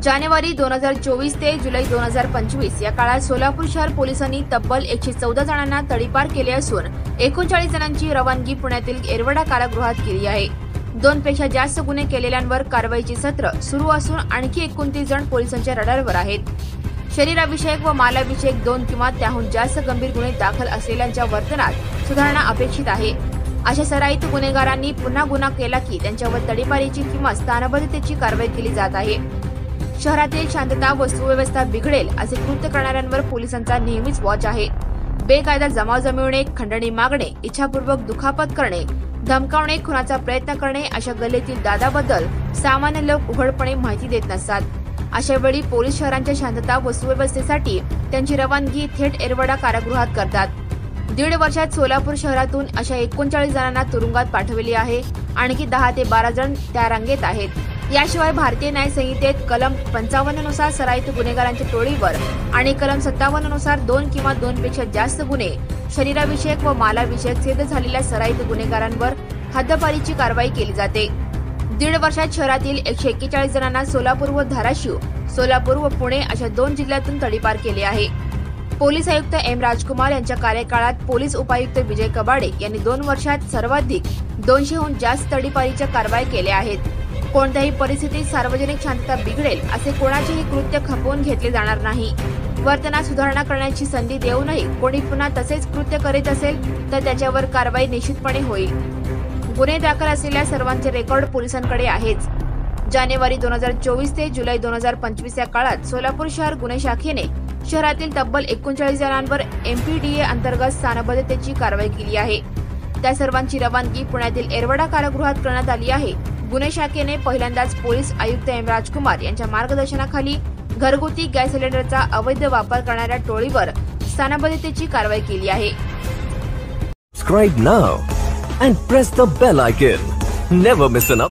जानेवारी 2024 ते जुलै 2025 या काळात सोलापूर शहर पोलिसांनी तब्बल 114 जणांना तडीपार केले असून 39 जणांची रवानगी पुण्यातील येरवडा कारागृहात केली आहे। 2 पेक्षा जास्त गुन्हे केलेल्यांवर कारवाईचे सत्र सुरू असून आणखी 29 जण पोलिसांच्या रडारवर आहेत। शरीराविषयक व मालाविषयक 2 किंवा त्याहून जास्त गंभीर गुन्हे दाखल असलेल्यांच्या वर्तनात सुधारणा अपेक्षित आहे। अशा सराईत गुन्हेगारांनी पुन्हा गुन्हा केला की त्यांच्यावर तडीपारीची किंवा स्थानबद्धतेची कारवाई केली जात आहे। शहरातील शांतता व सुव्यवस्था बिघडेल असे कृत्य करणाऱ्यांवर पोलिसांचा नेहमीच वॉच आहे। बेकायदा जमाव जमविणे, खंडणी मागणे, इच्छापूर्वक दुखापत करणे, धमकावणे, खुनाचा प्रयत्न करणे अशा गल्लीतील दादाबद्दल सामान्य लोक उघडपणे माहिती देत नसतात। अशा वेळी पोलीस शहरांच्या शांतता व सुव्यवस्थेसाठी त्यांची रवानगी थेट येरवडा कारागृहात करतात। 1.5 वर्षात सोलापूर शहरातून अशा 39 जणांना तुरुंगात पाठवले आहे। आणखी 10 ते 12 जण त्या रांगेत आहेत। याशिवाय भारतीय न्याय संहितेत कलम 55 नुसार सराईत गुन्हेगारांच्या टोळीवर आणि कलम 57 नुसार 2 किंवा 2 पेक्षा जास्त गुन्हे शरीराविषयक व मालाविषयक सिद्ध झालेल्या सराईत गुन्हेगारांवर हद्दपारीची कारवाई केली जाते। 1.5 वर्षात शहरातील 141 जणांना सोलापूर व धाराशिव, सोलापूर व पुणे अशा 2 जिल्ह्यातून तडीपार केले आहे। पोलीस आयुक्त एम राजकुमार यांच्या कार्यकाळात पोलीस उपायुक्त विजय कबाडे यांनी 2 वर्षात सर्वाधिक 200हून जास्त तडीपारीच्या कारवाया केल्या आहेत। कोणत्याही परिस्थितीत सार्वजनिक शांतता बिघडेल असे कोणाचेही कृत्य खपवून घेतले जाणार नाही। वर्तनात सुधारणा करण्याची संधी देऊनही कोणी पुन्हा तसेच कृत्य करीत असेल तर त्याच्यावर कारवाई निश्चितपणे होईल। गुन्हे दाखल असलेल्या सर्वांचे रेकॉर्ड पोलिसांकडे आहेच। जानेवारी 2024 ते जुलै 2025 या काळात सोलापूर शहर गुन्हे शाखेने शहरातील तब्बल 39 जणांवर MPDA अंतर्गत स्थानबद्धतेची कारवाई केली आहे। त्या सर्वांची रवानगी पुण्यातील येरवडा कारागृहात करण्यात आली आहे। गुन्हे शाखेने पहिल्यांदाच पोलीस आयुक्त एम राजकुमार यांच्या मार्गदर्शनाखाली घरगुती गॅस सिलेंडरचा अवैध वापर करणाऱ्या टोळीवर स्थानबद्धतेची कारवाई केली आहे। Subscribe now and press the bell icon. Never miss an update.